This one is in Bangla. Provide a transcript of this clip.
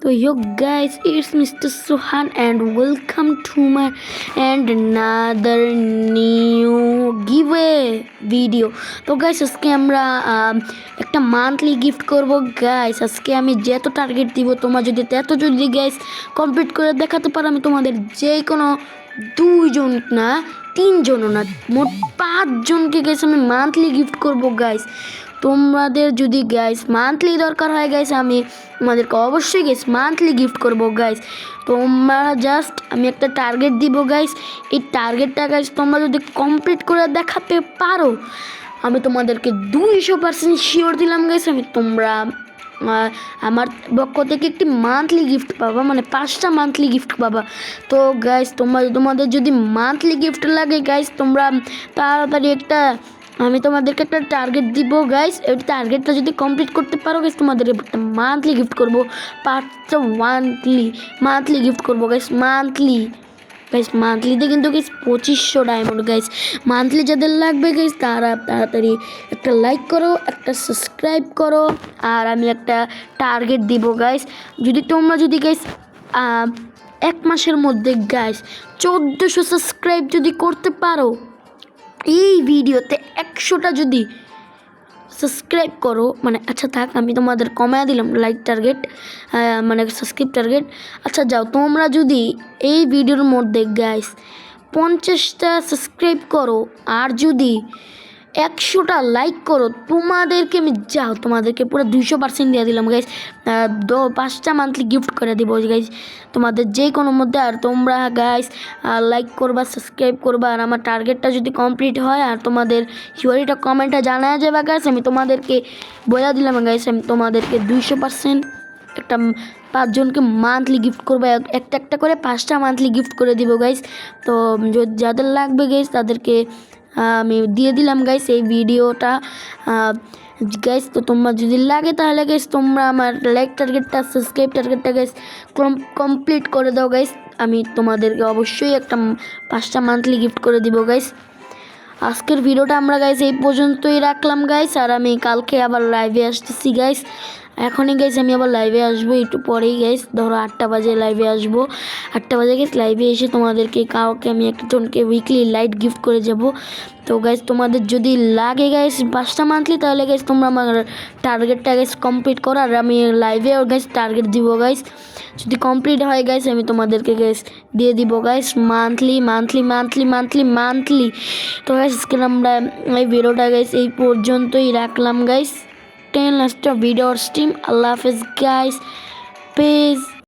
So yo guys, it's Mr. Suhan and welcome to my and another new giveaway video. তো গাইস আজকে আমরা একটা মান্থলি গিফট করব গাইস। আজকে আমি যত টার্গেট দিব তোমরা যদি গাইস কমপ্লিট করে দেখাতে পারো, আমি তোমাদের যে কোনো 2 জন না 3 জনও না মোট 5 জনকে গাইস আমি মান্থলি গিফট করব গাইস। তোমাদের যদি গাইস মান্থলি দরকার হয় গাইস, আমি তোমাদেরকে অবশ্যই গাইস মান্থলি গিফট করব গাইস। তোমরা জাস্ট আমি একটা টার্গেট দিব গাইস, এই টার্গেটটা গাইস তোমরা যদি কমপ্লিট করে দেখাতে পারো, আমি তোমাদেরকে 200% শিওর দিলাম গাইস, আমি তোমরা আমার পক্ষ থেকে একটি মান্থলি গিফট পাবা, মানে 5টা মান্থলি গিফট পাবা। তো গাইস তোমাদের যদি মান্থলি গিফট লাগে গাইস, তোমরা তাড়াতাড়ি আমি তোমাদেরকে একটা টার্গেট দিব গাইস। এই টার্গেটটা যদি কমপ্লিট করতে পারো গাইস, তোমাদের একটা মান্থলি গিফট করবো, 5টা মান্থলি গিফট করবো গাইস। মান্থলিতে কিন্তু গাইস 2500 ডায়মন্ড গাইস। মান্থলি যাদের লাগবে গাইস তারা তাড়াতাড়ি একটা লাইক করো, একটা সাবস্ক্রাইব করো, আর আমি একটা টার্গেট দিব গাইস। তোমরা যদি গাইস 1 মাসের মধ্যে গাইস 1400 সাবস্ক্রাইব যদি করতে পারো, এই ভিডিওতে 100টা যদি সাবস্ক্রাইব করো, মানে আচ্ছা থাক আমি তোমাদের কমায় দিলাম লাইক টার্গেট, মানে সাবস্ক্রাইব টার্গেট। আচ্ছা যাও, তোমরা যদি এই ভিডিওর মধ্যে গাইস 50টা সাবস্ক্রাইব করো আর যদি 100টা লাইক করো, তোমাদেরকে পুরো 200% দিয়ে দিলাম গাইস। 5টা মান্থলি গিফট করে দিব গাইস তোমাদের যে কোনো মধ্যে। আর তোমরা গাইস লাইক করবা, সাবস্ক্রাইব করবা, আর আমার টার্গেটটা যদি কমপ্লিট হয় আর তোমাদের শিওরিটা কমেন্টে জানায় যাবে গাইস, আমি তোমাদেরকে বলে দিলাম গাইস, আমি তোমাদেরকে 200% একটা 5 জনকে মান্থলি গিফট করবো, একটা করে 5টা মান্থলি গিফট করে দিব গাইস। তো যাদের লাগবে গাইস তাদেরকে আমি দিয়ে দিলাম গাইস এই ভিডিওটা গাইস। তো তোমরা যদি লাগে তাহলে গাইস তোমরা আমার লাইক টার্গেটটা, সাবস্ক্রাইব টার্গেটটা গাইস কমপ্লিট করে দাও গাইস, আমি তোমাদেরকে অবশ্যই একটা 5টা মান্থলি গিফট করে দিব গাইস। আজকের ভিডিওটা আমরা গাইস এই পর্যন্তই রাখলাম গাইস, আর আমি কালকে আবার লাইভে আসতেছি গাইস। এখনই গাইস আমি আবার লাইভে আসবো, একটু পরেই গাইস, ধরো 8টা বাজে লাইভে আসবো। 8টা বাজে গাইস লাইভে এসে তোমাদেরকে কাউকে আমি একজনকে উইকলি লাইট গিফট করে যাব। তো গাইস তোমাদের যদি লাগে গাইস 5টা মান্থলি, তাহলে গাইস তোমরা আমার টার্গেটটা গাইস কমপ্লিট করো, আর আমি লাইভে গাইস টার্গেট দিব গাইস। যদি কমপ্লিট হয় গাইস আমি তোমাদেরকে গাইস দিয়ে দিব গাইস মান্থলি। তো গাইস আজকে আমরা এই ভিডিওটা গাইস এই পর্যন্তই রাখলাম গাইস। 10 last video stream. আল্লাহ হাফেজ গাইস।